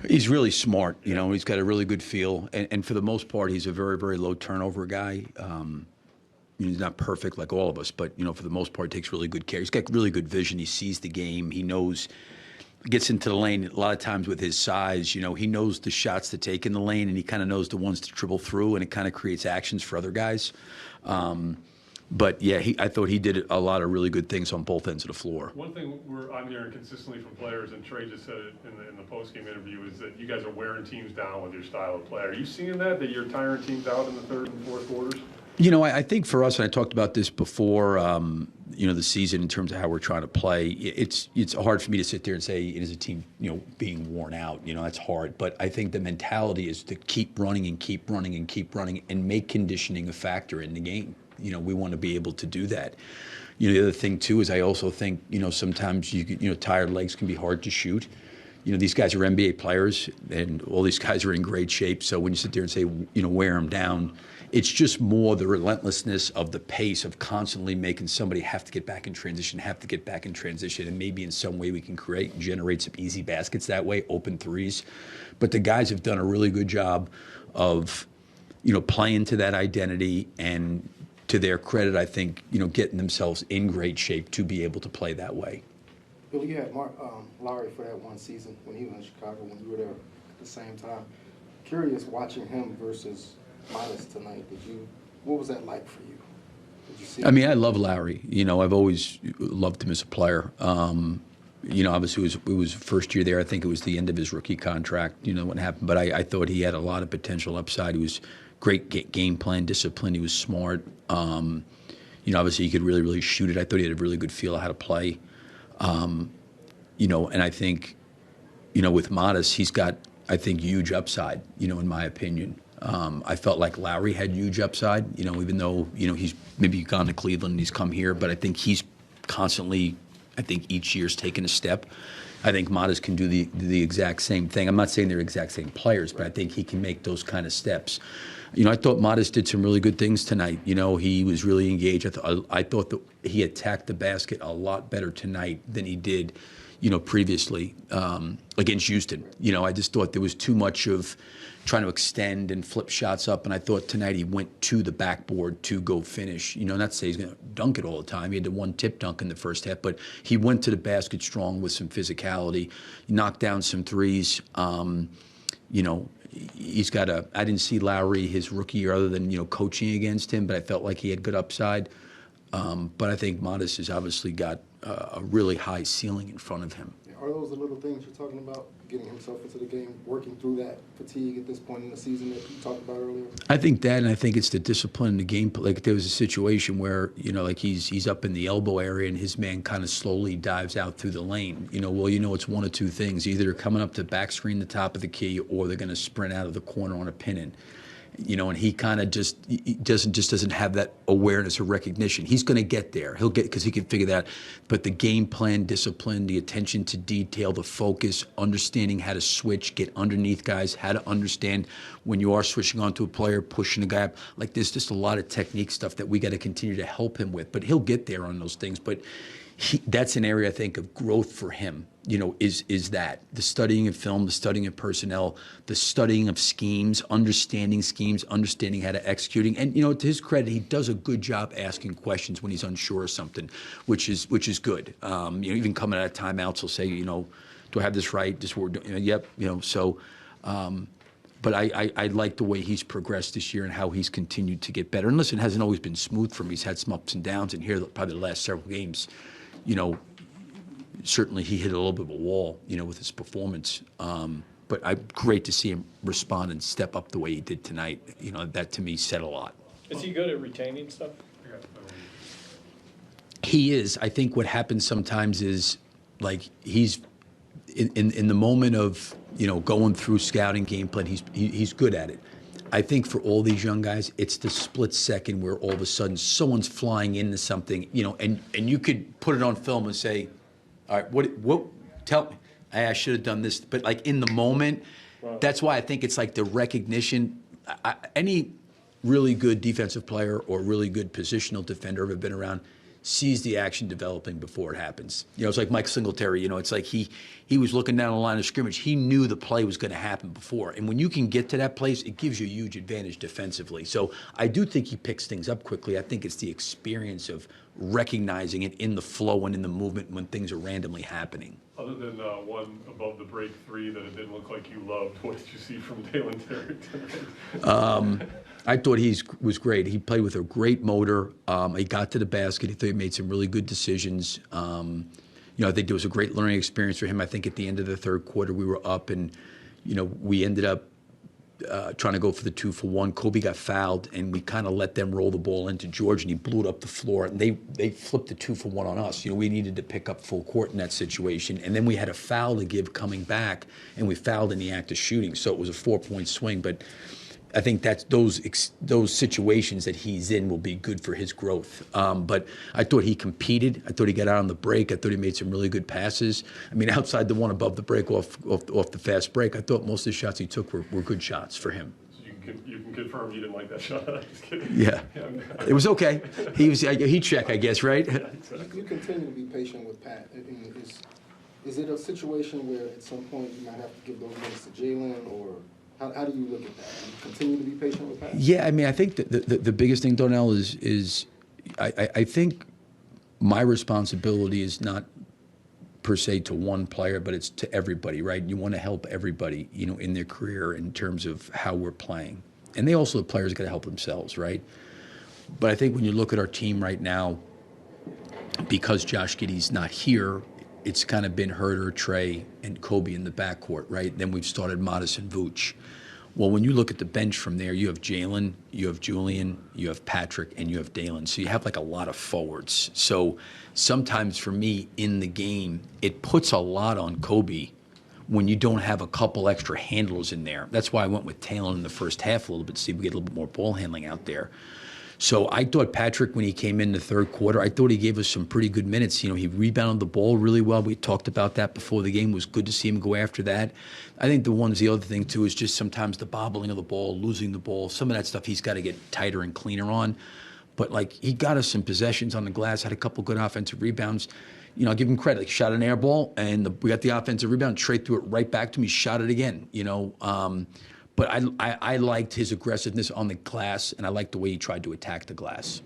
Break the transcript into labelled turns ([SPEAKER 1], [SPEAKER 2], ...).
[SPEAKER 1] He's really smart. You know, he's got a really good feel, and for the most part, he's a very, very low turnover guy. He's not perfect like all of us, but for the most part, takes really good care. He's got really good vision. He sees the game. He knows, gets into the lane a lot of times with his size. He knows the shots to take in the lane, and he kind of knows the ones to dribble through, and it kind of creates actions for other guys. But yeah, I thought he did a lot of really good things on both ends of the floor.
[SPEAKER 2] One thing I'm hearing consistently from players, and Trey just said it in the post-game interview, is that you guys are wearing teams down with your style of play. Are you seeing that you're tiring teams out in the third and fourth quarters?
[SPEAKER 1] I think for us, and I talked about this before, the season in terms of how we're trying to play, it's hard for me to sit there and say it is a team, being worn out. That's hard. But I think the mentality is to keep running and keep running and keep running and make conditioning a factor in the game. We want to be able to do that. The other thing, too, is I also think, sometimes tired legs can be hard to shoot. These guys are NBA players, and all these guys are in great shape. So when you sit there and say, wear them down, it's just more the relentlessness of the pace of constantly making somebody have to get back in transition, and maybe in some way we can create and generate some easy baskets that way, open threes. But the guys have done a really good job of, playing to that identity, and to their credit, I think, getting themselves in great shape to be able to play that way.
[SPEAKER 3] Bill, you had Lowry for that one season when he was in Chicago, when you were there at the same time. Curious watching him versus Midas tonight. What was that like for you? Did you see
[SPEAKER 1] I mean, I love Lowry. I've always loved him as a player. Obviously it was first year there. I think it was the end of his rookie contract, what happened. But I thought he had a lot of potential upside. He was great game plan, discipline. He was smart. Obviously he could really, really shoot it. I thought he had a really good feel of how to play. And I think, with Modest, he's got, I think, huge upside, in my opinion. I felt like Lowry had huge upside, even though, he's maybe gone to Cleveland and he's come here, but I think he's constantly, each year's taken a step. I think Modest can do the exact same thing. I'm not saying they're exact same players, but I think he can make those kind of steps. I thought Modest did some really good things tonight. He was really engaged. I thought that he attacked the basket a lot better tonight than he did, previously against Houston. I just thought there was too much of trying to extend and flip shots up, and I thought tonight he went to the backboard to go finish. Not to say he's going to dunk it all the time. He had the one tip dunk in the first half, but he went to the basket strong with some physicality. He knocked down some threes. He's got I didn't see Lowry his rookie year other than, coaching against him, but I felt like he had good upside. But I think Modest has obviously got a really high ceiling in front of him.
[SPEAKER 3] Are those the little things you're talking about, getting himself into the game, working through that fatigue at this point in the season that you talked about earlier?
[SPEAKER 1] I think that, and I think it's the discipline in the game. Like there was a situation where, like he's up in the elbow area and his man kind of slowly dives out through the lane. It's one of two things. Either they're coming up to back screen the top of the key, or they're going to sprint out of the corner on a pin-in. And he kind of doesn't have that awareness or recognition. He's going to get there. He'll get, because he can figure that out. But the game plan, discipline, the attention to detail, the focus, understanding how to switch, get underneath guys, how to understand when you are switching onto a player, pushing a guy up. Like there's just a lot of technique stuff that we got to continue to help him with. But he'll get there on those things. But that's an area, I think, of growth for him, is that. The studying of film, the studying of personnel, the studying of schemes, understanding how to executing. And, to his credit, he does a good job asking questions when he's unsure of something, which is good. Even coming out of timeouts, he'll say, do I have this right? This word, yep, so. But I like the way he's progressed this year and how he's continued to get better. And listen, it hasn't always been smooth for him. He's had some ups and downs, and here, probably the last several games, certainly he hit a little bit of a wall, with his performance. But great to see him respond and step up the way he did tonight. That to me said a lot.
[SPEAKER 4] Is he good at retaining stuff?
[SPEAKER 1] He is. I think what happens sometimes is, like, he's in the moment of, going through scouting game plan, he's good at it. I think for all these young guys, it's the split second where all of a sudden someone's flying into something, and you could put it on film and say, all right, what tell me, I should have done this. But like in the moment, wow. That's why I think it's like the recognition. Any really good defensive player or really good positional defender ever been around sees the action developing before it happens. It's like Mike Singletary. It's like he was looking down the line of scrimmage. He knew the play was going to happen before. And when you can get to that place, it gives you a huge advantage defensively. So I do think he picks things up quickly. I think it's the experience of recognizing it in the flow and in the movement when things are randomly happening.
[SPEAKER 2] Other than one above the break three that it didn't look like you loved, what did you see from Dalen Terry tonight?
[SPEAKER 1] I thought he was great. He played with a great motor. He got to the basket. He thought he made some really good decisions. I think there was a great learning experience for him. I think at the end of the third quarter, we were up and, we ended up trying to go for the 2-for-1. Kobe got fouled, and we kind of let them roll the ball into George, and he blew it up the floor. And they flipped the 2-for-1 on us. We needed to pick up full court in that situation. And then we had a foul to give coming back, and we fouled in the act of shooting. So it was a 4-point swing. But I think that's those situations that he's in will be good for his growth. But I thought he competed. I thought he got out on the break. I thought he made some really good passes. I mean, outside the one above the break off the fast break, I thought most of the shots he took were good shots for him.
[SPEAKER 2] So you can confirm you didn't like that shot. I'm just kidding.
[SPEAKER 1] Yeah, it was okay. He check, I guess, right?
[SPEAKER 3] You continue to be patient with Pat. Is it a situation where at some point you might have to give those minutes to Jalen, or how do you look at that? Do you continue to be patient with Pat?
[SPEAKER 1] Yeah, I mean, I think the biggest thing, Donnell, is I think my responsibility is not per se to one player, but it's to everybody, right? You want to help everybody, in their career in terms of how we're playing. And the players got to help themselves, right? But I think when you look at our team right now, because Josh Giddey's not here, it's kind of been Herter, Trey, and Kobe in the backcourt, right? Then we've started Modest and Vooch. Well, when you look at the bench from there, you have Jalen, you have Julian, you have Patrick, and you have Dalen. So you have like a lot of forwards. So sometimes for me in the game, it puts a lot on Kobe when you don't have a couple extra handlers in there. That's why I went with Talon in the first half a little bit, see if we get a little bit more ball handling out there. So I thought Patrick, when he came in the third quarter, I thought he gave us some pretty good minutes. He rebounded the ball really well. We talked about that before the game. It was good to see him go after that. I think the other thing, too, is just sometimes the bobbling of the ball, losing the ball. Some of that stuff he's got to get tighter and cleaner on. But, he got us some possessions on the glass, had a couple good offensive rebounds. I'll give him credit. He shot an air ball, and we got the offensive rebound. Trey threw it right back to me, shot it again, But I liked his aggressiveness on the glass, and I liked the way he tried to attack the glass.